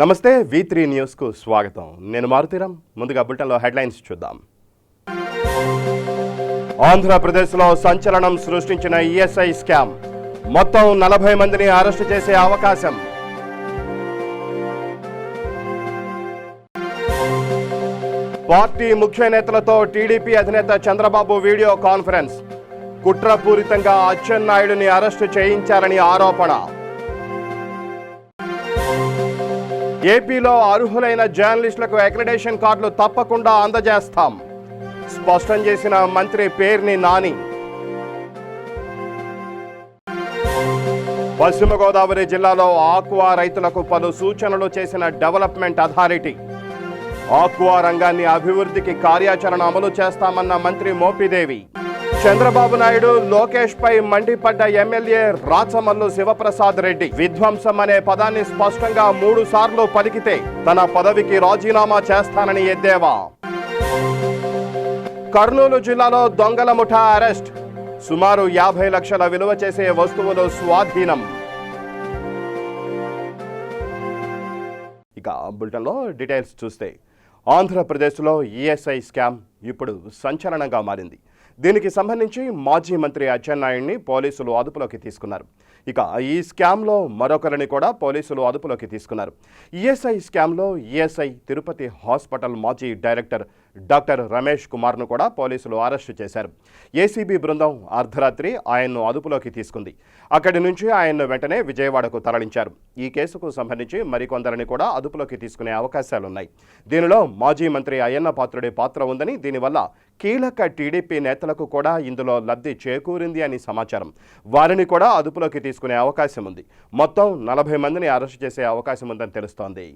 నమస్తే V3 news కు స్వాగతం. నేను మారుతీరామ్. ముందుగా బులెటిన్లో హెడ్లైన్స్ చూద్దాం. ఆంధ్రప్రదేశ్లో సంచలనం సృష్టించిన ESI స్కామ్. మొత్తం 40 మందిని అరెస్టు చేసే అవకాశం. పార్టీ ముఖ్య నేతలతో టీడీపీ అధినేత చంద్రబాబు వీడియో కాన్ఫరెన్స్. కుట్రపూరితంగా అచ్చెన్నాయుడిని అరెస్టు చేయించారని ఆరోపణ. ఏపీలో అర్హులైన జర్నలిస్టులకు అక్రిడేషన్ కార్డులు తప్పకుండా అందజేస్తాం స్పష్టం చేసిన మంత్రి పేర్ని నాని. పశ్చిమ గోదావరి జిల్లాలో ఆక్వా రైతులకు పలు సూచనలు చేసిన డెవలప్మెంట్ అథారిటీ. ఆక్వా రంగాన్ని అభివృద్ధికి కార్యాచరణ అమలు చేస్తామన్న మంత్రి మోపిదేవి. చంద్రబాబు నాయుడు లోకేష్ పై మండిపడ్డ ఎమ్మెల్యే రాచమల్లు శివప్రసాద్ రెడ్డి. విధ్వంసం అనే పదాన్ని స్పష్టంగా 3 సార్లు పలికితే తన పదవికి రాజీనామా చేస్తానని ఎద్దేవా. కర్నూలు జిల్లాలో దొంగల ముఠా అరెస్ట్. సుమారు 50 లక్షల విలువ చేసే వస్తువులు స్వాధీనం. ఇక బులెటిన్లో డీటెయిల్స్ చూస్తే ఆంధ్రప్రదేశ్లో ESI స్కామ్ ఇప్పుడు సంచలనంగా మారింది. దీనికి సంబంధించి మాజీ మంత్రి అచ్చెన్నాయుడిని పోలీసులు అదుపులోకి తీసుకున్నారు. ఇక ఈ స్కామ్లో మరొకరిని కూడా పోలీసులు అదుపులోకి తీసుకున్నారు. ESI స్కామ్లో ESI తిరుపతి హాస్పిటల్ మాజీ డైరెక్టర్ డాక్టర్ రమేష్ కుమార్ను కూడా పోలీసులు అరెస్టు చేశారు. ఏసీబీ బృందం అర్ధరాత్రి ఆయన్ను అదుపులోకి తీసుకుంది. అక్కడి నుంచి ఆయన్ను వెంటనే విజయవాడకు తరలించారు. ఈ కేసుకు సంబంధించి మరికొందరిని కూడా అదుపులోకి తీసుకునే అవకాశాలున్నాయి. దీనిలో మాజీ మంత్రి అయ్యన్న పాత్రుడి పాత్ర ఉందని, దీనివల్ల కీలక టీడీపీ నేతలకు కూడా ఇందులో లబ్ధి చేకూరింది అని సమాచారం. వారిని కూడా అదుపులోకి తీసుకునే అవకాశం ఉంది. మొత్తం 40 మందిని అరెస్టు చేసే అవకాశం ఉందని తెలుస్తోంది.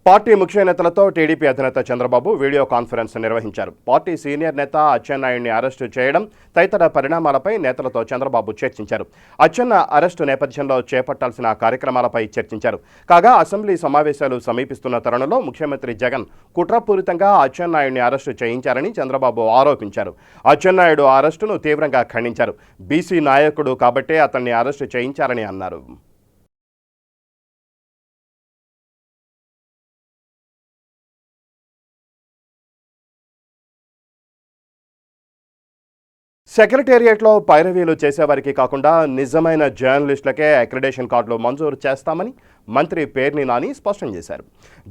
పార్టీ ముఖ్య నేతలతో టీడీపీ అధినేత చంద్రబాబు వీడియో కాన్ఫరెన్స్ నిర్వహించారు. పార్టీ సీనియర్ నేత అచ్చెన్నాయుడిని అరెస్టు చేయడం తదితర పరిణామాలపై నేతలతో చంద్రబాబు చర్చించారు. అచ్చెన్న అరెస్టు నేపథ్యంలో చేపట్టాల్సిన కార్యక్రమాలపై చర్చించారు. కాగా అసెంబ్లీ సమావేశాలు సమీపిస్తున్న తరుణంలో ముఖ్యమంత్రి జగన్ కుట్రపూరితంగా అచ్చెన్నాయుడిని అరెస్టు చేయించారని చంద్రబాబు ఆరోపించారు. అచ్చెన్నాయుడు అరెస్టును తీవ్రంగా ఖండించారు. బీసీ నాయకుడు కాబట్టే అతన్ని అరెస్టు చేయించారని అన్నారు. సెక్రటేరియట్లో పైరవీలు చేసేవారికి కాకుండా నిజమైన జర్నలిస్టులకే అక్రిడేషన్ కార్డులు మంజూరు చేస్తామని మంత్రి పేర్ని నాని స్పష్టం చేశారు.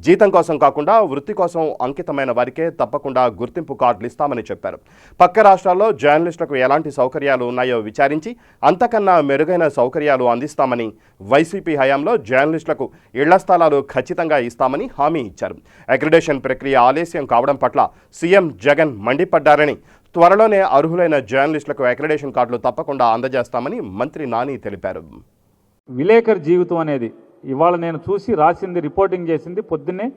జీతం కోసం కాకుండా వృత్తి కోసం అంకితమైన వారికే తప్పకుండా గుర్తింపు కార్డులు ఇస్తామని చెప్పారు. పక్క రాష్ట్రాల్లో జర్నలిస్టులకు ఎలాంటి సౌకర్యాలు ఉన్నాయో విచారించి అంతకన్నా మెరుగైన సౌకర్యాలు అందిస్తామని, వైసీపీ హయాంలో జర్నలిస్టులకు ఇళ్ల స్థలాలు ఖచ్చితంగా ఇస్తామని హామీ ఇచ్చారు. అక్రిడేషన్ ప్రక్రియ ఆలస్యం కావడం పట్ల సీఎం జగన్ మండిపడ్డారని, త్వరలోనే అర్హులైన జర్నలిస్టులకు అక్రిడేషన్ కార్డులు తప్పకుండా అందజేస్తామని మంత్రి నాని తెలిపారు. విలేకరు జీవితం అనేది ఇవాళ నేను చూసి రాసింది, రిపోర్టింగ్ చేసింది, పొద్దున్నే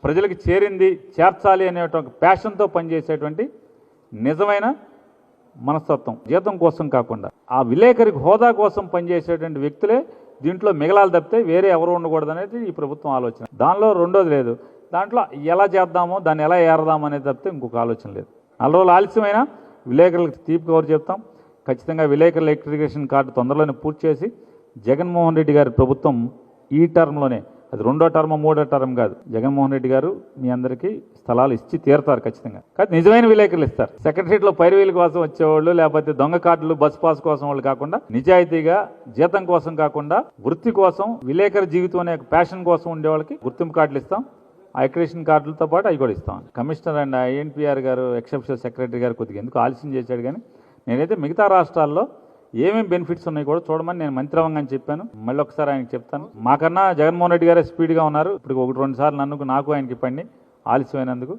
ప్రజలకు చేరింది, చేర్చాలి అనేటువంటి ప్యాషన్తో పనిచేసేటువంటి నిజమైన మనస్తత్వం. జీతం కోసం కాకుండా ఆ విలేకరికి హోదా కోసం పనిచేసేటువంటి వ్యక్తులే దీంట్లో మిగలాలి తప్పితే వేరే ఎవరు ఉండకూడదు అనేది ఈ ప్రభుత్వం ఆలోచన. దానిలో రెండోది లేదు. దాంట్లో ఎలా చేద్దామో, దాన్ని ఎలా ఏరదామో అనేది తప్పితే ఇంకొక ఆలోచన లేదు. 4 రోజులు ఆలస్యమైనా విలేకరులకు తీపి కవర్ చెప్తాం. ఖచ్చితంగా విలేకరుల అక్రిడిటేషన్ కార్డు తొందరలోనే పూర్తి చేసి జగన్మోహన్ రెడ్డి గారి ప్రభుత్వం ఈ టర్మ్లోనే, అది 2వ టర్మ్ 3వ టర్మ్ కాదు, జగన్మోహన్ రెడ్డి గారు మీ అందరికీ స్థలాలు ఇచ్చి తీరుతారు ఖచ్చితంగా. కానీ నిజమైన విలేకరులు ఇస్తారు. సెక్రటరీలో పైరవీల కోసం వచ్చేవాళ్ళు, లేకపోతే దొంగ కార్డులు బస్ పాస్ కోసం వాళ్ళు కాకుండా, నిజాయితీగా జీతం కోసం కాకుండా వృత్తి కోసం, విలేకరు జీవితం అనే ప్యాషన్ కోసం ఉండే వాళ్ళకి గుర్తింపు కార్డులు ఇస్తాం. ఆ అక్రిడేషన్ కార్డులతో పాటు అవి కూడా ఇస్తాం. కమిషనర్ అండ్ INPR గారు, ఎక్సెప్షనల్ సెక్రటరీ గారు కొద్దిగా ఎందుకు ఆలస్యం చేశాడు, కానీ నేనైతే మిగతా రాష్ట్రాల్లో ఏమేమి బెనిఫిట్స్ ఉన్నాయి కూడా చూడమని నేను మంత్రివంగానే చెప్పాను. మళ్ళీ ఒకసారి ఆయనకి చెప్తాను. మాకన్నా జగన్మోహన్ రెడ్డి గారే స్పీడ్గా ఉన్నారు. ఇప్పుడు 1-2 సార్లు నాకు ఆయనకి ఇప్పండి ఆలస్యమైనందుకు,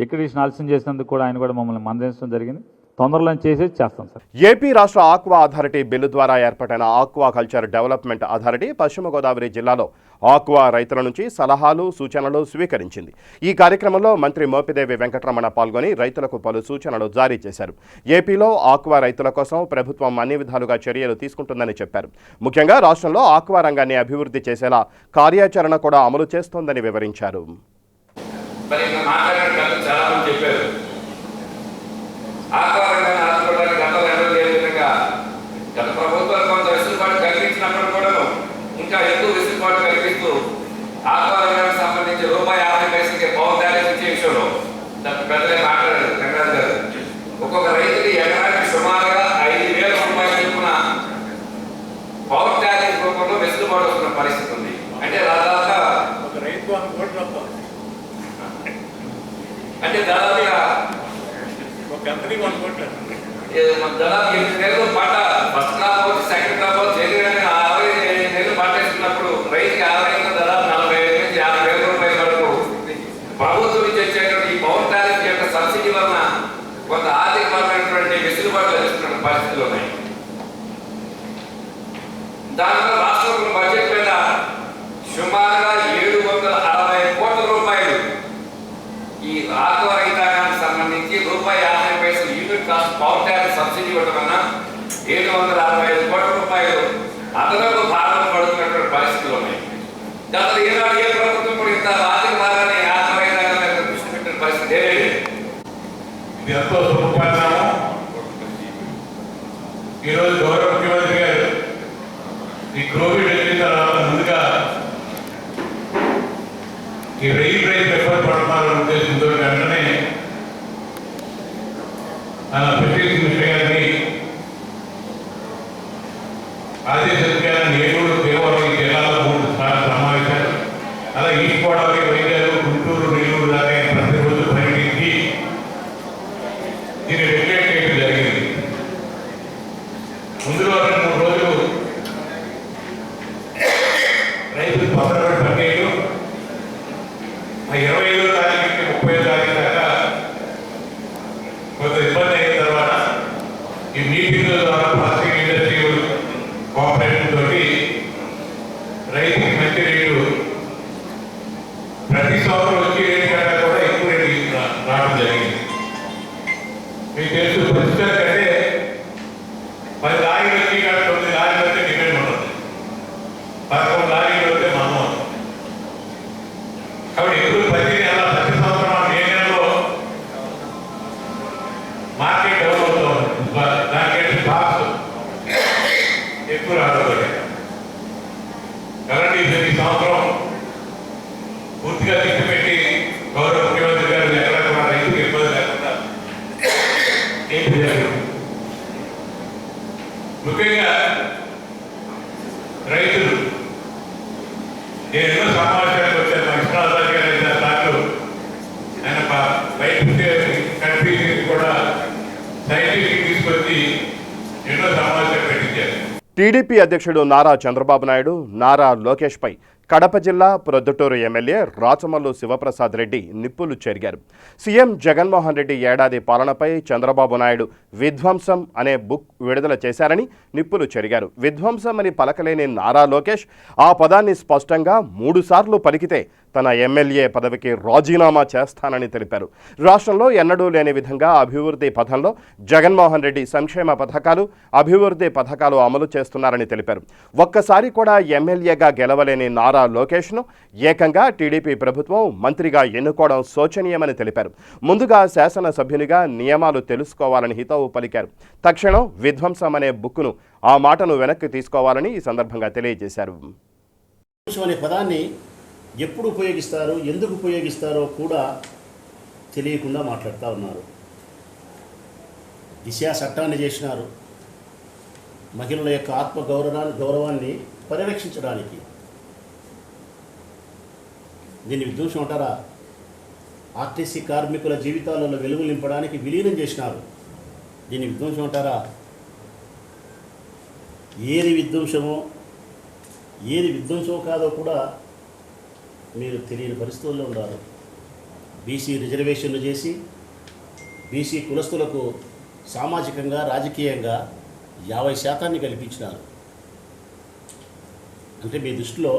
ఎక్స్ట్రాడిషన్ ఆలస్యం చేసినందుకు కూడా ఆయన కూడా మమ్మల్ని మందలించడం జరిగింది. తొందరలో చేస్తాం సార్. ఏపీ రాష్ట్ర ఆక్వా అథారిటీ బిల్లు ద్వారా ఏర్పడిన ఆక్వా కల్చర్ డెవలప్మెంట్ అథారిటీ పశ్చిమ గోదావరి జిల్లాలో ఆక్వా రైతుల నుంచి సలహాలు సూచనలు స్వీకరించింది. ఈ కార్యక్రమంలో మంత్రి మోపిదేవి వెంకటరమణ పాల్గొని రైతులకు పలు సూచనలు జారీ చేశారు. ఏపీలో ఆక్వా రైతుల కోసం ప్రభుత్వం అన్ని విధాలుగా చర్యలు తీసుకుంటుందని చెప్పారు. ముఖ్యంగా రాష్ట్రంలో ఆక్వా రంగాన్ని అభివృద్ధి చేసేలా కార్యాచరణ కూడా అమలు చేస్తోందని వివరించారు. ఆకారంగా ఆదుకోవడానికి గతంలో ఎన్నో లేని విధంగా గత ప్రభుత్వాలు కొంత వెసులుబాటు కల్పించినప్పుడు కూడా ఇంకా ఎక్కువ వెసులుబాటు కల్పిస్తూ ఆకారానికి సంబంధించి ₹50 పవర్ ట్యాక్స్ ఇచ్చే విషయంలో పెద్దలే మాట్లాడారు వెంకటరాజు గారు. ఒక్కొక్క రైతుకి ఎకరానికి సుమారుగా ₹5,000 చొప్పున పవర్ ట్యాక్స్ రూపంలో వెసులుబాటు వస్తున్న పరిస్థితి ఉంది. అంటే దాదాపుగా ఒక రైతు అంటే దాదాపుగా దాదాపు 8 నెలలు పంట ఫస్ట్ క్రాప్ వచ్చి సెకండ్ క్రాప్ వచ్చి చేయగానే 60 నెలలు పంట వేసుకున్నప్పుడు రైతుకి ఆదాయంగా దాదాపు ₹45,000 వరకు ప్రభుత్వం నుంచి వచ్చేటువంటి ఈ పవర్ టారిఫ్ యొక్క సబ్సిడీ వలన కొంత ఆర్థికపరమైనటువంటి వెసులుబాటు లభిస్తున్న పరిస్థితులు ఉన్నాయి. దానివల్ల రాష్ట్రంలో బడ్జెట్ మీద సుమారుగా ₹760 కోట్ల ఈ ఆక్వా రైతాంగానికి సంబంధించి ₹50 unit cost power tax subsidy ఇవ్వడం వలన ₹765 కోట్ల అదనపు భారం పడుతున్నటువంటి పరిస్థితులు ఉన్నాయి. గత ఈనాడు ఏ ప్రభుత్వం కూడా ఇంత ఆర్థిక భారాన్ని ఆక్వా రైతాంగం మీద దృష్టి పెట్టిన పరిస్థితి లేదు. ఇది ఎంతో శుభపరిణామం. ఈరోజు గౌరవ ముఖ్యమంత్రి గారు ఈ కోవిడ్ వచ్చిన తర్వాత ముందుగా ఈ రైలు ఎప్పుడు పడుతున్నారనే ఉద్దేశంతో వెంటనే బ్రిటిష్ మినిస్టర్ గారిని ఆదేశించారు. ఏలూరు, దేవరం జిల్లాలో 3 సార్లు సమావేశాలు, అలా ఈస్ట్ గోదావరి, వైజాగ్, గుంటూరు, నెల్లూరు దాకా ప్రతిరోజు పర్యటించి దీన్ని రెగ్యులేట్ చేయడం జరిగింది. ముందులో 2-3 రోజులు రైతులు తొందరగా పనిచేయడం, 25వ తారీఖు నుంచి 30వ తారీఖు దాకా కొంత ఇబ్బంది అయిన తర్వాత ఈ మీటింగ్ల ద్వారా ప్లాస్టిక్ ఇండస్ట్రీ కోఆపరేషన్ తోటి రైతుకి మంచి రేటు, ప్రతి సంవత్సరం వచ్చే రేటు కన్నా కూడా ఎక్కువ రేటు రావడం జరిగింది. మీకు తెలుసు, ప్రస్తుతం కంటే 10 లారీలు వచ్చి ఇక్కడ 9 లారీలు వస్తే డిమాండ్ ఉంటుంది, 11 లారీలు వస్తే మనం. కాబట్టి ఎప్పుడు ప్రతి సంవత్సరం మే నెలలో మార్కెట్ డెవలప్ అవుతూ ఉంటుంది. దానికంటే స్టాక్స్ ఎక్కువ రావడం. కాబట్టి ఈ సంవత్సరం పూర్తిగా దృష్టి పెట్టి గౌరవ ముఖ్యమంత్రి గారు ఎక్కడ కూడా రైతులకు ఇబ్బంది లేకుండా ఏంటి జరిగింది. ముఖ్యంగా రైతులు, నేను ఎన్నో సమావేశాలకు వచ్చాను. మా ఇష్టాలు గారు సార్లు ఆయన బయట కంట్రీస్ కూడా సైంటిఫిక్ తీసుకొచ్చి ఎన్నో సమావేశాలు పెట్టించారు. టీడీపీ అధ్యక్షుడు నారా చంద్రబాబు నాయుడు, నారా లోకేష్పై కడప జిల్లా ప్రొద్దుటూరు ఎమ్మెల్యే రాచమల్లు శివప్రసాద్ రెడ్డి నిప్పులు చెరిగారు. సీఎం జగన్మోహన్ రెడ్డి ఏడాది పాలనపై చంద్రబాబు నాయుడు విధ్వంసం అనే బుక్ విడుదల చేశారని నిప్పులు చెరిగారు. విధ్వంసం అని పలకలేని నారా లోకేష్ ఆ పదాన్ని స్పష్టంగా 3 సార్లు పలికితే తన ఎమ్మెల్యే పదవికి రాజీనామా చేస్తానని తెలిపారు. రాష్ట్రంలో ఎన్నడూ లేని విధంగా అభివృద్ధి పథంలో జగన్మోహన్ రెడ్డి సంక్షేమ పథకాలు, అభివృద్ధి పథకాలు అమలు చేస్తున్నారని తెలిపారు. ఒక్కసారి కూడా ఎమ్మెల్యేగా గెలవలేని నారా లోకేష్ను ఏకంగా టీడీపీ ప్రభుత్వం మంత్రిగా ఎన్నుకోవడం శోచనీయమని తెలిపారు. ముందుగా శాసనసభ్యునిగా నియమాలు తెలుసుకోవాలని హితవు పలికారు. తక్షణం విధ్వంసం అనే బుక్ను, ఆ మాటను వెనక్కి తీసుకోవాలని ఈ సందర్భంగా తెలియజేశారు. పదాన్ని ఎప్పుడు ఉపయోగిస్తారో, ఎందుకు ఉపయోగిస్తారో కూడా తెలియకుండా మాట్లాడుతూ ఉన్నారు. దిశ చట్టాన్ని చేసినారు మహిళల యొక్క గౌరవాన్ని పరిరక్షించడానికి. దీన్ని విధ్వంసం అంటారా? ఆర్టీసీ కార్మికుల జీవితాలలో వెలుగు నింపడానికి విలీనం చేసినారు. దీన్ని విధ్వంసం అంటారా? ఏది విధ్వంసమో ఏది విధ్వంసమో కాదో కూడా మీరు తెలియని పరిస్థితుల్లో ఉన్నారు. బీసీ రిజర్వేషన్లు చేసి బీసీ కులస్తులకు సామాజికంగా రాజకీయంగా 50% కల్పించినారు. అంటే మీ దృష్టిలో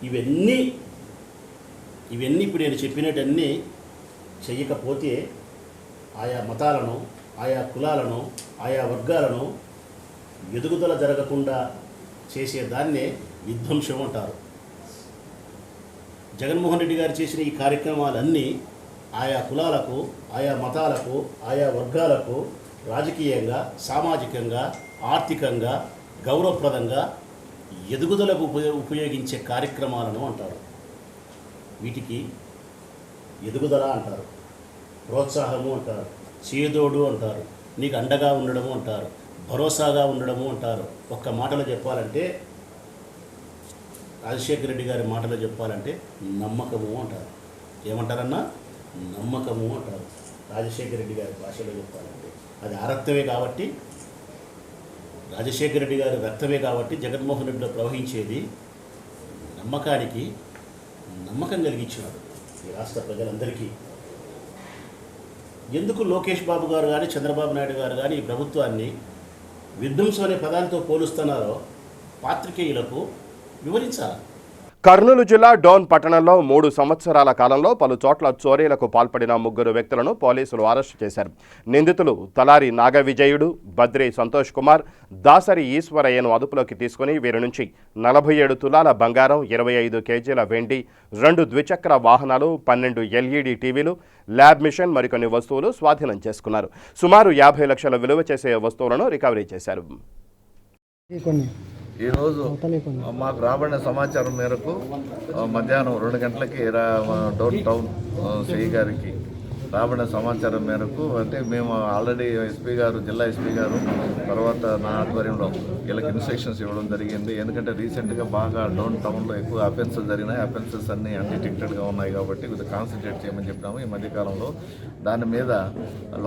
ఇవన్నీ ఇప్పుడు నేను చెప్పినట్టన్నీ చెయ్యకపోతే ఆయా మతాలను, ఆయా కులాలను, ఆయా వర్గాలను ఎదుగుదల జరగకుండా చేసేదాన్నే విధ్వంసం అంటారు. జగన్మోహన్ రెడ్డి గారు చేసిన ఈ కార్యక్రమాలన్నీ ఆయా కులాలకు, ఆయా మతాలకు, ఆయా వర్గాలకు రాజకీయంగా, సామాజికంగా, ఆర్థికంగా, గౌరవప్రదంగా ఎదుగుదలకు ఉపయోగించే కార్యక్రమాలను అంటారు. వీటికి ఎదుగుదల అంటారు, ప్రోత్సాహము అంటారు, చేదోడు అంటారు, నీకు అండగా ఉండడము అంటారు, భరోసాగా ఉండడము అంటారు. ఒక్క మాటలో చెప్పాలంటే, రాజశేఖర రెడ్డి గారి మాటలో చెప్పాలంటే నమ్మకము అంటారు. ఏమంటారన్నా? నమ్మకము అంటారు. రాజశేఖర రెడ్డి గారి భాషలో చెప్పాలంటే అది ఆ రక్తమే కాబట్టి, రాజశేఖర రెడ్డి గారి రక్తమే కాబట్టి జగన్మోహన్ రెడ్డిలో ప్రవహించేది నమ్మకానికి నమ్మకం కలిగించినాడు ఈ రాష్ట్ర ప్రజలందరికీ. ఎందుకు లోకేష్ బాబు గారు కానీ చంద్రబాబు నాయుడు గారు కానీ ఈ ప్రభుత్వాన్ని విధ్వంసం అనే పదాలతో పోలుస్తున్నారో పాత్రికేయులకు వివరించాలి. కర్నూలు జిల్లా డోన్ పట్టణంలో 3 సంవత్సరాల కాలంలో పలు చోట్ల చోరీలకు పాల్పడిన 3 వ్యక్తులను పోలీసులు అరెస్టు చేశారు. నిందితులు తలారి నాగవిజయుడు, బద్రి సంతోష్ కుమార్, దాసరి ఈశ్వరయ్యను అదుపులోకి తీసుకుని వీరి నుంచి 47 తులాల బంగారం, 25 కేజీల వెండి, 2 ద్విచక్ర వాహనాలు, 12 LED టీవీలు, ల్యాబ్ మిషన్ మరికొన్ని వస్తువులు స్వాధీనం చేసుకున్నారు. సుమారు 50 లక్షల విలువ చేసే వస్తువులను రికవరీ చేశారు. ఈరోజు మాకు రాబడిన సమాచారం మేరకు మధ్యాహ్నం 2 గంటలకి డౌన్ టౌన్ సిఐ గారికి రాబడిన సమాచారం మేరకు, అంటే మేము ఆల్రెడీ ఎస్పీ గారు, జిల్లా ఎస్పీ గారు, తర్వాత నా ఆధ్వర్యంలో వీళ్ళకి ఇన్స్ట్రక్షన్స్ ఇవ్వడం జరిగింది. ఎందుకంటే రీసెంట్గా బాగా డౌన్ టౌన్లో ఎక్కువ అఫెన్సెస్ జరిగినాయి. అఫెన్సెస్ అన్నీ అన్డిటెక్టెడ్గా ఉన్నాయి కాబట్టి కొద్దిగా కాన్సన్ట్రేట్ చేయమని చెప్పినాము. ఈ మధ్యకాలంలో దాని మీద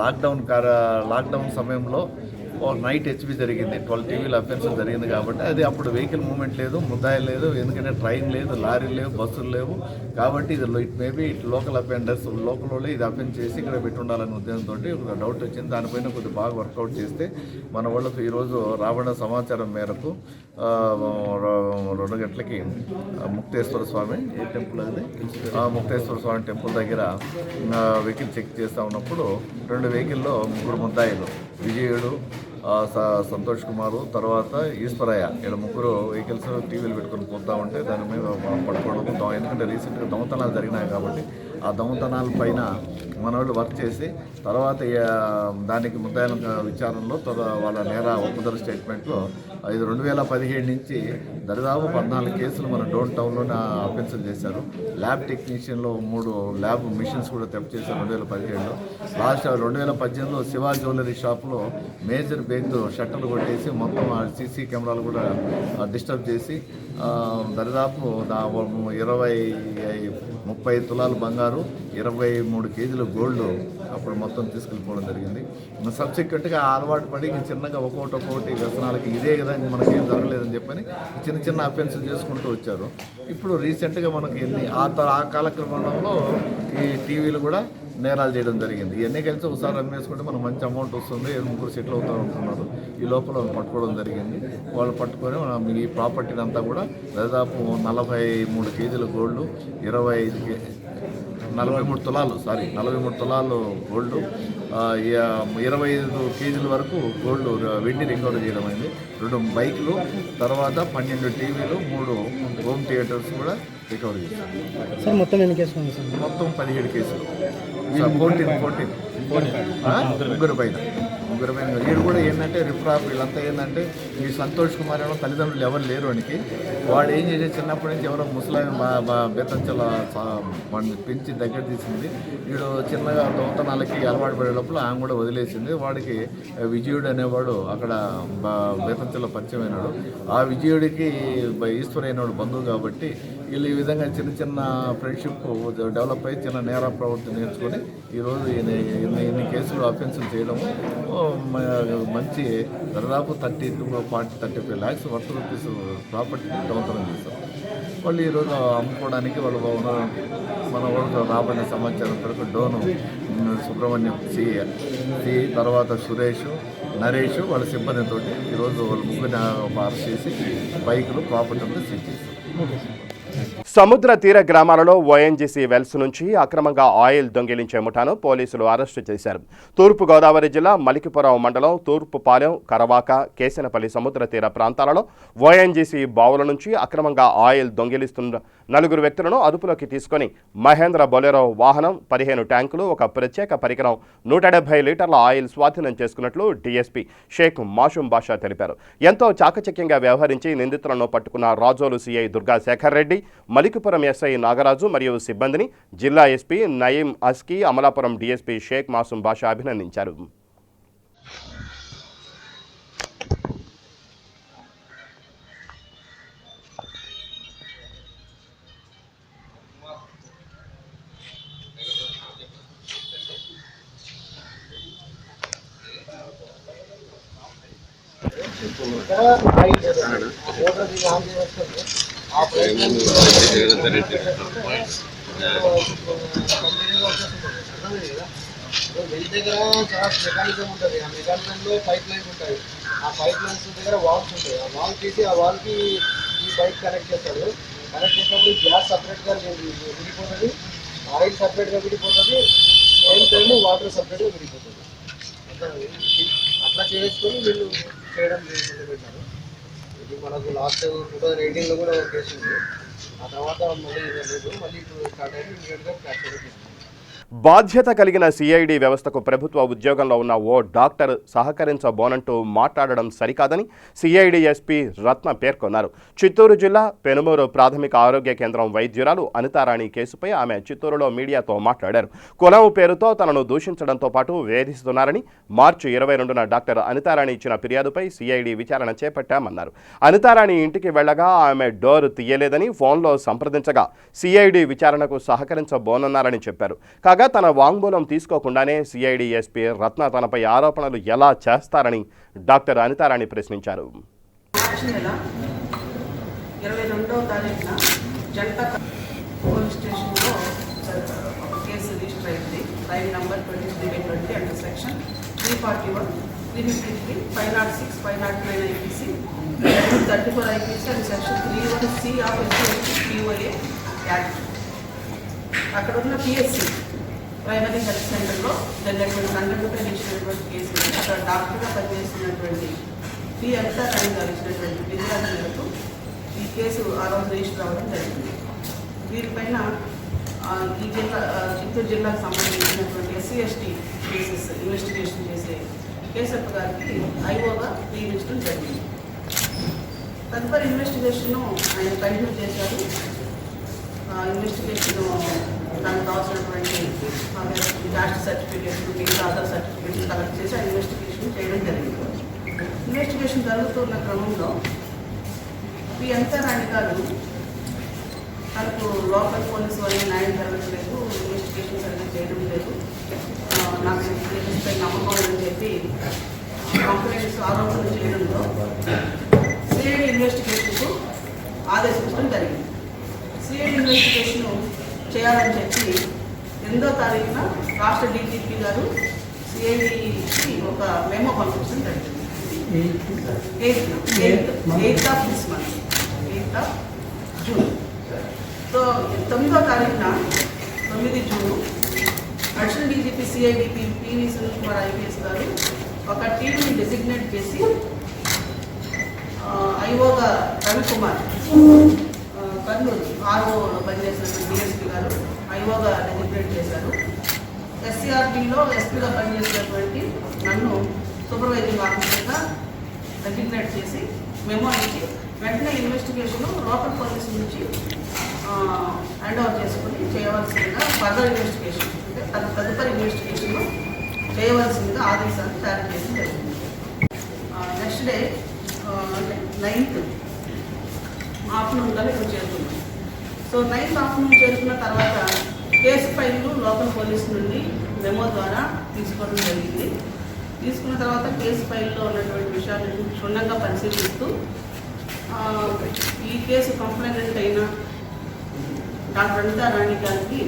లాక్డౌన్ సమయంలో నైట్ హెచ్పి జరిగింది. 12 టీవీల అఫెన్సెస్ జరిగింది కాబట్టి అది అప్పుడు వెహికల్ మూవ్మెంట్ లేదు, ముద్దాయి లేదు, ఎందుకంటే ట్రైన్ లేదు, లారీలు లేవు, బస్సులు లేవు. కాబట్టి ఇది it maybe local offenders, local వాళ్ళు ఇది అఫెన్స్ చేసి ఇక్కడ పెట్టుండాలనే ఉద్దేశంతో ఒక డౌట్ వచ్చింది. దానిపైన కొద్దిగా బాగా వర్కౌట్ చేస్తే మన వాళ్ళకు ఈరోజు రాబడిన సమాచారం మేరకు 2 గంటలకి ముక్తేశ్వర స్వామి టెంపుల్ అది ముక్తేశ్వర స్వామి టెంపుల్ దగ్గర వెహికల్ చెక్ చేస్తూ ఉన్నప్పుడు 2 వెహికల్లో 3 ముద్దాయిలు, విజయుడు, సంతోష్ కుమారు, తర్వాత ఈశ్వరయ్య, ఇలా 3 వెహికల్స్ టీవీలు పెట్టుకొని పోతా ఉంటే దాని మీద పట్టుకోవడం. ఎందుకంటే రీసెంట్గా దొంగతనాలు జరిగినాయి కాబట్టి ఆ దొంగతనాల పైన మన వాళ్ళు వర్క్ చేసి తర్వాత దానికి ముద్దాయిల విచారణలో వాళ్ళ నేర ఒప్పుదల స్టేట్మెంట్లో 2017 నుంచి దరిదాపు 14 కేసులు మన డోన్ టౌన్లోనే అఫెన్సులు చేశారు. ల్యాబ్ టెక్నీషియన్లో 3 ల్యాబ్ మిషన్స్ కూడా తెప్పు చేశారు 2017లో. లాస్ట్ 2018లో శివా జ్యువెలరీ షాప్లో మేజర్ బ్యాంక్ షట్టర్లు కొట్టేసి మొత్తం సీసీ కెమెరాలు కూడా డిస్టర్బ్ చేసి దరిదాపు 30 తులాలు బంగారు, 23 కేజీలు గోల్డ్ అప్పుడు మొత్తం తీసుకెళ్ళిపోవడం జరిగింది. సబ్సిక్వెంట్గా అలవాటు పడి చిన్నగా ఒక్కొక్కటి వ్యసనాలకి ఇదే కదా మనకేం జరగలేదని చెప్పని చిన్న అఫెన్సులు చేసుకుంటూ వచ్చారు. ఇప్పుడు రీసెంట్గా మనకి ఆ కాలక్రమంలో ఈ టీవీలు కూడా నేరాలు చేయడం జరిగింది. ఇవన్నీ కలిసి ఒకసారి అమ్మేసుకుంటే మనం మంచి అమౌంట్ వస్తుంది, 3 సెటిల్ అవుతూ ఉంటున్నారు. ఈ లోపల వాళ్ళు పట్టుకోవడం జరిగింది. వాళ్ళు పట్టుకొని ఈ ప్రాపర్టీని అంతా కూడా దాదాపు 43 కేజీల గోల్డ్, 43 తులాలు గోల్డ్, 25 కేజీల వరకు గోల్డ్ వెండి రికవరీ చేయడం అయింది. 2 బైకులు, తర్వాత 12 టీవీలు, 3 హోమ్ థియేటర్స్ కూడా రికవరీ చేశారు. సార్ మొత్తం ఎన్ని కేసులు ఉన్నాయి సార్? మొత్తం 17 కేసులు, 14 ముగ్గురు పైన వీడు కూడా ఏంటంటే రిఫ్రాఫ్ వీళ్ళంతా ఏంటంటే ఈ సంతోష్ కుమార్ ఏమో తల్లిదండ్రులు ఎవరు లేరు వానికి. వాడు ఏం చేసే చిన్నప్పటి నుంచి ఎవరో ముసలాం బేతంచల వాడిని పెంచి దగ్గర తీసింది. వీడు చిన్నగా దొంగతనాలకి అలవాటు పడేటప్పుడు ఆమె కూడా వదిలేసింది. వాడికి విజయుడు అనేవాడు అక్కడ బేతంచలో పరిచయం అయినాడు. ఆ విజయుడికి ఈశ్వర్ అయినాడు బంధువు కాబట్టి వీళ్ళు ఈ విధంగా చిన్న ఫ్రెండ్షిప్ డెవలప్ అయ్యి చిన్న నేర ప్రవృత్తి నేర్చుకొని ఈరోజు ఇన్ని కేసులు అఫెన్సులు చేయడము మంచి దాదాపు 30-35 lakhs వర్త్ రూపీస్ ప్రాపర్టీని దొంగతనం చేశారు. వాళ్ళు ఈరోజు అమ్ముకోవడానికి వాళ్ళు మన వాళ్ళు రాబడిన సమాచారం ప్రకారం డోను సుబ్రహ్మణ్యం సి తర్వాత సురేష్, నరేష్ వాళ్ళ సిబ్బందితో ఈరోజు వాళ్ళు ముగ్గురిని అరెస్ట్ చేసి బైకులు ప్రాపర్టీ అంతా సీజ్ చేశారు. సముద్ర తీర గ్రామాలలో ఓఎన్జీసీ వెల్స్ నుంచి అక్రమంగా ఆయిల్ దొంగిలించే ముఠాను పోలీసులు అరెస్టు చేశారు. తూర్పుగోదావరి జిల్లా మలికిపురం మండలం తూర్పుపాలెం, కరవాక, కేశనపల్లి సముద్ర తీర ప్రాంతాలలో ఓఎన్జీసీ బావుల నుంచి అక్రమంగా ఆయిల్ దొంగిలిస్తున్న 4 వ్యక్తులను అదుపులోకి తీసుకొని మహేంద్ర బొలెరో వాహనం, 15 ట్యాంకులు, ఒక ప్రత్యేక పరికరం, 170 లీటర్ల ఆయిల్ స్వాధీనం చేసుకున్నట్లు డీఎస్పీ షేక్ మాషూమ్ బాషా తెలిపారు. ఎంతో చాకచక్యంగా వ్యవహరించి నిందితులను పట్టుకున్న రాజోలు సీఐ దుర్గా శేఖర్ రెడ్డి, మలికిపురం ఎస్ఐ నాగరాజు మరియు సిబ్బందిని జిల్లా ఎస్పీ నయీం అస్కీ, అమలాపురం డీఎస్పీ షేక్ మాసూమ్ బాషా అభినందించారు. వెల్ దగ్గర చాలా మెకానిజం ఉంటుంది. ఆ మెకానిజంలో పైప్ లైన్స్ ఉంటాయి. ఆ పైప్ లైన్స్ దగ్గర వాల్స్ ఉంటాయి. ఆ వాల్ తీసి ఆ వాల్కి ఈ బైక్ కనెక్ట్ చేస్తాడు. కనెక్ట్ చేసినప్పుడు గ్యాస్ సపరేట్గా విడిపోతుంది, ఆయిల్ సపరేట్గా విడిపోతుంది, సేమ్ టైం వాటర్ సపరేట్గా విడిపోతుంది. అట్లా చేసుకొని వీళ్ళు చేయడం మొదలుపెట్టారు. ఇది మనకు లాస్ట్ 2018లో కూడా ఒక కేసు ఉంది. ఆ తర్వాత మళ్ళీ లేదు, మళ్ళీ ఇప్పుడు స్టార్ట్ అయ్యి ఇమీడియట్గా క్యాప్చర్ చేస్తుంది. బాధ్యత కలిగిన సిఐడి వ్యవస్థకు ప్రభుత్వ ఉద్యోగంలో ఉన్న ఓ డాక్టర్ సహకరించబోనంటూ మాట్లాడడం సరికాదని సిఐడి ఎస్పీ రత్న పేర్కొన్నారు. చిత్తూరు జిల్లా పెనుమూరు ప్రాథమిక ఆరోగ్య కేంద్రం వైద్యురాలు అనితారాణి కేసుపై ఆమె చిత్తూరులో మీడియాతో మాట్లాడారు. కులం పేరుతో తనను దూషించడంతో పాటు వేధిస్తున్నారని, మార్చి 22న డాక్టర్ అనితారాణి ఇచ్చిన ఫిర్యాదుపై సిఐడి విచారణ చేపట్టామన్నారు. అనితారాణి ఇంటికి వెళ్లగా ఆమె డోర్ తీయలేదని ఫోన్లో సంప్రదించగా సిఐడి విచారణకు సహకరించబోనన్నారని చెప్పారు. కాగా తన వాంగ్మూలం తీసుకోకుండానే సిఐడి ఎస్పీ రత్న తనపై ఆరోపణలు ఎలా చేస్తారని డాక్టర్ అనితారాణి ప్రశ్నించారు. మార్చి నెల 22వ తారీఖున జంట పోలీస్ స్టేషన్లో ఒక కేసు రిజిస్టర్ అయింది. File number 23/20 under section 341, 353, 506, 509 IPC, 34 IPC and section 31C of POA act. అక్కడ ఉన్న పిఎస్సి ప్రైమరీ హెల్త్ సెంటర్లో జరిగినటువంటి సంఘటనపై ఇచ్చినటువంటి కేసు. అక్కడ డాక్టర్గా పనిచేస్తున్నటువంటి పి అనితారాణి గారు ఇచ్చినటువంటి ఫిర్యాదు మేరకు ఈ కేసు ఆ రోజు రిజిస్టర్ అవ్వడం జరిగింది. వీరిపైన ఈ జిల్లా చిత్తూరు జిల్లాకు సంబంధించినటువంటి SC/ST కేసెస్ ఇన్వెస్టిగేషన్ చేసే కేసప్ప గారికి ఐఓగా నియమించడం జరిగింది. తదుపరి ఇన్వెస్టిగేషన్ను ఆయన కంటిన్యూ చేశారు. ఇన్వెస్టిగేషన్ దానికి కావాల్సినటువంటి క్యాస్ట్ సర్టిఫికేట్స్, మిగతా అదర్ సర్టిఫికేట్స్ కలెక్ట్ చేసి ఆ ఇన్వెస్టిగేషన్ చేయడం జరిగింది. ఇన్వెస్టిగేషన్ జరుగుతున్న క్రమంలో పి అనితారాణి గారు తనకు లోకల్ పోలీసు వల్ల న్యాయం జరగట్లేదు, ఇన్వెస్టిగేషన్ సరిగ్గా చేయడం లేదు, నాకు కేసుపై నమ్మకం అని చెప్పి కంప్లైంట్స్ ఆరోపణలు చేయడంతో సిఐడి ఇన్వెస్టిగేషన్కు ఆదేశించడం జరిగింది. సిఐడి ఇన్వెస్టిగేషన్ చేయాలని చెప్పి 8వ తారీఖున రాష్ట్ర డీజీపీ గారు సిఐడికి ఒక మెమో పంపించడం జరిగింది. 8th of this month, 8th of June. So 9వ తారీఖున 9 జూన్ అడిషనల్ డీజీపీ సిఐడిపి పివి సునీల్ కుమార్ ఐపీఎస్ గారు ఒక టీంని డెసిగ్నేట్ చేసి ఐఓగా రవికుమార్ కర్నూలు ఆర్ఓలో పనిచేసినటువంటి డిఎస్పీ గారు ఐఓగా డెసిగ్నేట్ చేశారు. SCRBలో ఎస్పీగా పనిచేసినటువంటి నన్ను సూపర్వైజింగ్ ఆఫీసర్గా డెసిగ్నేట్ చేసి మెమో ఇచ్చి వెంటనే ఇన్వెస్టిగేషన్ లోకల్ పోలీసు నుంచి హ్యాండ్ ఓవర్ చేసుకుని చేయవలసిందిగా ఫర్దర్ ఇన్వెస్టిగేషన్ అంటే తదుపరి ఇన్వెస్టిగేషన్లో చేయవలసిందిగా ఆదేశాలు జారీ చేయడం జరిగింది. నెక్స్ట్ డే అంటే 9th ఆఫ్టర్నూన్ కల్లా ఇక్కడ చేరుకున్నాం. సో 9th ఆఫ్టర్నూన్ చేరుకున్న తర్వాత కేసు ఫైల్ను లోకల్ పోలీసు నుండి మెమో ద్వారా తీసుకోవడం జరిగింది. తీసుకున్న తర్వాత కేసు ఫైల్లో ఉన్నటువంటి విషయాలను క్షుణ్ణంగా పరిశీలిస్తూ ఈ కేసు కంప్లైంట్ అయిన డాక్టర్ అనితా రాణి గారికి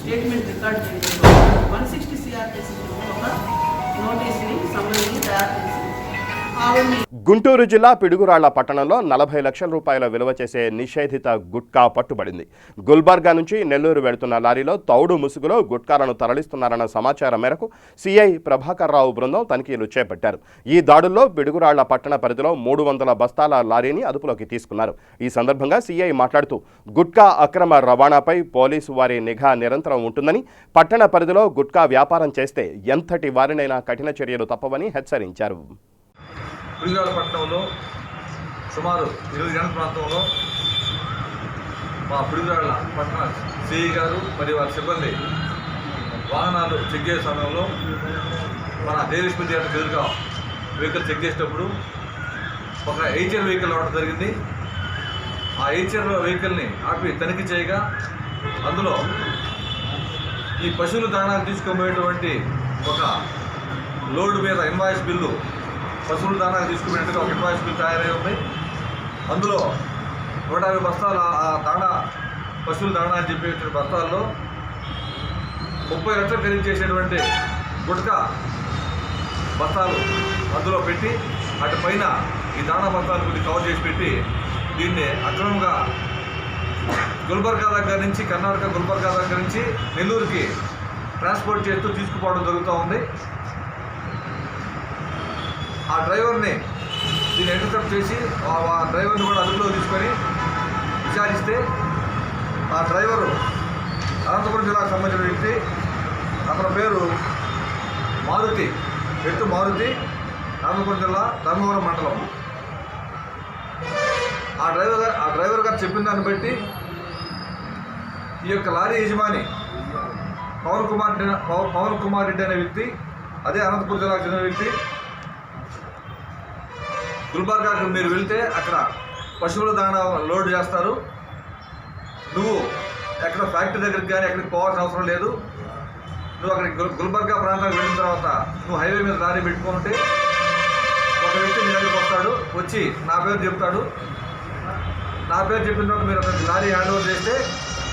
స్టేట్మెంట్ రికార్డ్ చేయడంలో 160 CRPC ఒక నోటీస్ని సంబంధించి తయారు చేసి గుంటూరు జిల్లా పిడుగురాళ్ల పట్టణంలో 40 లక్షల రూపాయల విలువ చేసే నిషేధిత గుట్కా పట్టుబడింది. గుల్బర్గా నుంచి నెల్లూరు వెళుతున్న లారీలో తౌడు ముసుగులో గుట్కాలను తరలిస్తున్నారన్న సమాచారం మేరకు సిఐ ప్రభాకర్ రావు బృందం తనిఖీలు చేపట్టారు. ఈ దాడుల్లో పిడుగురాళ్ల పట్టణ పరిధిలో 300 బస్తాల లారీని అదుపులోకి తీసుకున్నారు. ఈ సందర్భంగా సిఐ మాట్లాడుతూ గుట్కా అక్రమ రవాణాపై పోలీసు వారి నిఘా నిరంతరం ఉంటుందని, పట్టణ పరిధిలో గుట్కా వ్యాపారం చేస్తే ఎంతటి వారినైనా కఠిన చర్యలు తప్పవని హెచ్చరించారు. పిడుగురాళ్ల పట్టణంలో సుమారు 20 గంటల ప్రాంతంలో మా పిడుగురాళ్ల పట్టణ సిఐ గారు మరియు వారి సిబ్బంది వాహనాలు చెక్ చేసే సమయంలో మన దేవీశ్వరి థియేటర్ ఎదురుగా వెహికల్ చెక్ చేసేటప్పుడు ఒక హెచ్ఆర్ వెహికల్ రావడం జరిగింది. ఆ హెచ్ఆర్ వెహికల్ని ఆపి తనిఖీ చేయగా అందులో ఈ పశువుల దాణాలు తీసుకుపోయేటువంటి ఒక లోడ్ మీద ఇన్వాయిస్ బిల్లు పశువుల దాణాలు తీసుకునేట్టుగా ఒక ఇన్వాయిస్ బిల్ తయారై ఉంది. అందులో 150 బస్తాల ఆ దాణా పశువుల దాణా అని చెప్పేటువంటి బస్తాల్లో 30 లక్షలు ఖరీదు చేసేటువంటి గుట్కా బస్తాలు అందులో పెట్టి అటు పైన ఈ దాణా బస్తాలు కొద్దిగా కవర్ చేసి పెట్టి దీన్ని అక్రమంగా గుల్బర్గా దగ్గర నుంచి కర్ణాటక గుల్బర్గా దగ్గర నుంచి నెల్లూరుకి ట్రాన్స్పోర్ట్ చేస్తూ తీసుకుపోవడం జరుగుతూ ఉంది. ఆ డ్రైవర్ని దీన్ని ఇంటర్సెప్ట్ చేసి ఆ డ్రైవర్ని కూడా అదుపులో తీసుకొని విచారిస్తే ఆ డ్రైవరు అనంతపురం జిల్లాకు సంబంధించిన వ్యక్తి, అతని పేరు మారుతి, అనంతపురం జిల్లా ధర్మవరం మండలం. ఆ డ్రైవర్ గారు చెప్పిన దాన్ని బట్టి ఈ యొక్క లారీ యజమాని పవన్ కుమార్ రెడ్డి అనే వ్యక్తి, అదే అనంతపురం జిల్లాకు చెందిన వ్యక్తి, గుల్బర్గాకు మీరు వెళ్తే అక్కడ పశువుల దాణా లోడ్ చేస్తారు, నువ్వు ఎక్కడ ఫ్యాక్టరీ దగ్గరికి కానీ ఎక్కడికి పోవాల్సిన అవసరం లేదు, నువ్వు అక్కడికి గుల్బర్గా ప్రాంతానికి వెళ్ళిన తర్వాత నువ్వు హైవే మీద లారీ పెట్టుకుంటే ఒక వ్యక్తి నీ దగ్గరికి వస్తాడు, వచ్చి నా పేరు చెప్తాడు, నా పేరు చెప్పిన తర్వాత మీరు అతనికి లారీ హ్యాండ్ ఓవర్ చేస్తే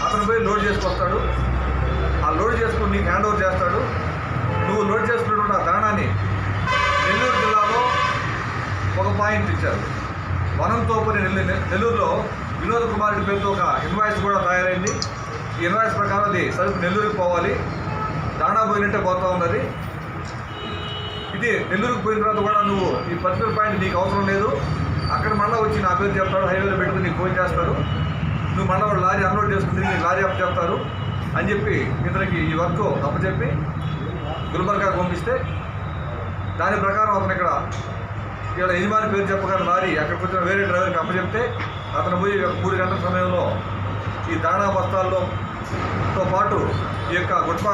అతను పోయి లోడ్ చేసుకొస్తాడు, ఆ లోడ్ చేసుకుని నీకు హ్యాండ్ ఓవర్ చేస్తాడు. నువ్వు లోడ్ చేసుకున్నటువంటి ఆ దాణాన్ని నెల్లూరు జిల్లాలో ఒక పాయింట్ ఇచ్చారు. వనంతోపుని నెల్లూరులో వినోద్ కుమార్ రెడ్డి పేరుతో ఒక ఇన్వాయిస్ కూడా తయారైంది. ఈ ఇన్వాయిస్ ప్రకారం అది సరుకు నెల్లూరుకి పోవాలి, దాణా పోయినట్టే పోతూ ఉన్నది. ఇది నెల్లూరుకి పోయిన తర్వాత కూడా నువ్వు ఈ పర్టికులర్ పాయింట్ నీకు అవసరం లేదు, అక్కడ మళ్ళీ వచ్చి నా పేరు చెప్తాడు, హైవేలో పెట్టుకుని నీకు ఫోన్ చేస్తారు, నువ్వు మళ్ళీ వాళ్ళు లారీ అన్లోడ్ చేసుకుని నీకు లారీ అప్ చెప్తారు అని చెప్పి ఇతనికి ఈ వర్క్ అప్పచెప్పి గుల్బర్గాకు పంపిస్తే దాని ప్రకారం అతను ఇక్కడ యజమాని పేరు చెప్పగానే లారీ అక్కడికి వచ్చిన వేరే డ్రైవర్కి అప్పచెప్తే అతను పోయి 3 గంటల సమయంలో ఈ దాణా బస్తాలతో పాటు ఈ యొక్క గుట్కా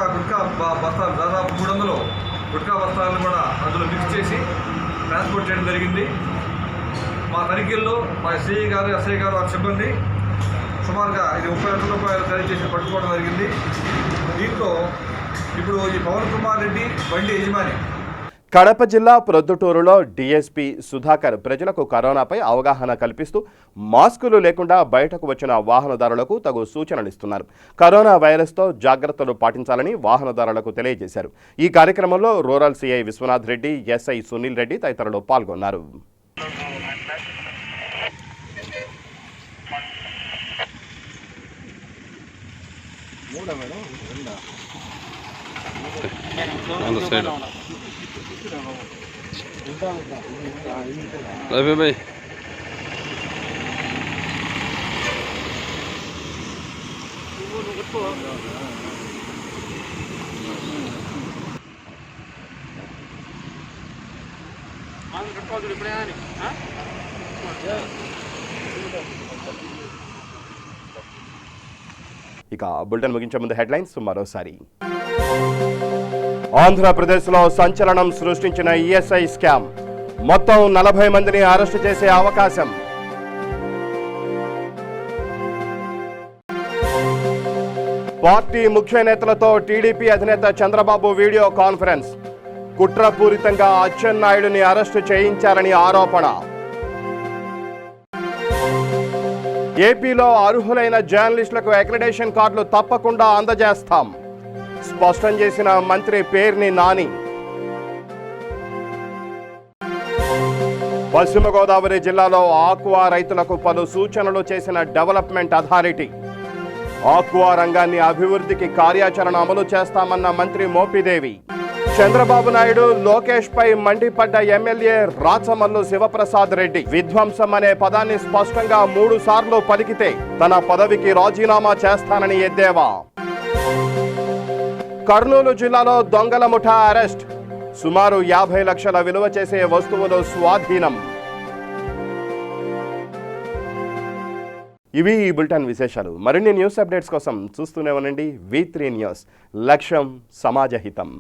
బస్తాలు దాదాపు 300 గుట్కా బస్తాలను కూడా అందులో మిక్స్ చేసి ట్రాన్స్పోర్ట్ చేయడం జరిగింది. మా తనిఖీల్లో మా సిఐ గారు, ఎస్ఐ గారు, ఆ సిబ్బంది సుమారుగా ఇది 30 లక్షల రూపాయలు ఖరీదు చేసి పట్టుకోవడం జరిగింది. దీంతో ఇప్పుడు ఈ పవన్ కుమార్ రెడ్డి బండి యజమాని కడప జిల్లా ప్రొద్దుటూరులో డీఎస్పీ సుధాకర్ ప్రజలకు కరోనాపై అవగాహన కల్పిస్తూ మాస్కులు లేకుండా బయటకు వచ్చిన వాహనదారులకు తగు సూచనలు ఇస్తున్నారు. కరోనా వైరస్తో జాగ్రత్తలు పాటించాలని వాహనదారులకు తెలియజేశారు. ఈ కార్యక్రమంలో rural CI Vishwanath Reddy, SI Sunil Reddy తదితరులు పాల్గొన్నారు. भाई ఇక బులెటిన్ ముగించే ముందు హెడ్లైన్స్ మరోసారి. ఆంధ్రప్రదేశ్లో సంచలనం సృష్టించిన ఈఎస్ఐ స్కామ్, మొత్తం 40 మందిని అరెస్టు చేసే అవకాశం. పార్టీ ముఖ్య నేతలతో టీడీపీ అధినేత చంద్రబాబు వీడియో కాన్ఫరెన్స్, కుట్రపూరితంగా అచ్చెన్నాయుడిని అరెస్టు చేయించారని ఆరోపణ. ఏపీలో అర్హులైన జర్నలిస్టులకు అక్రిడేషన్ కార్డులు తప్పకుండా అందజేస్తాం స్పష్టం చేసిన మంత్రి పేర్ని నాని. పశ్చిమ గోదావరి జిల్లాలో ఆక్వా రైతులకు పలు సూచనలు చేసిన డెవలప్మెంట్ అథారిటీ. ఆక్వా రంగాన్ని అభివృద్ధికి కార్యాచరణ అమలు చేస్తామన్న మంత్రి మోపిదేవి. చంద్రబాబు నాయుడు, లోకేష్ పై మండిపడ్డ ఎమ్మెల్యే రాచమల్లు శివప్రసాద్ రెడ్డి. విధ్వంసం అనే పదాన్ని స్పష్టంగా 3 సార్లు పలికితే తన పదవికి రాజీనామా చేస్తానని ఎద్దేవా. కర్నూలు జిల్లాలో దొంగల ముఠా అరెస్ట్. సుమారు 50 లక్షల విలువ చేసే వస్తువులు స్వాధీనం. ఇవి ఈ బులెటిన్ విశేషాలు. మరిన్ని న్యూస్ అప్డేట్స్ కోసం చూస్తూనే ఉండండి V3 న్యూస్. లక్ష్యం సమాజహితం.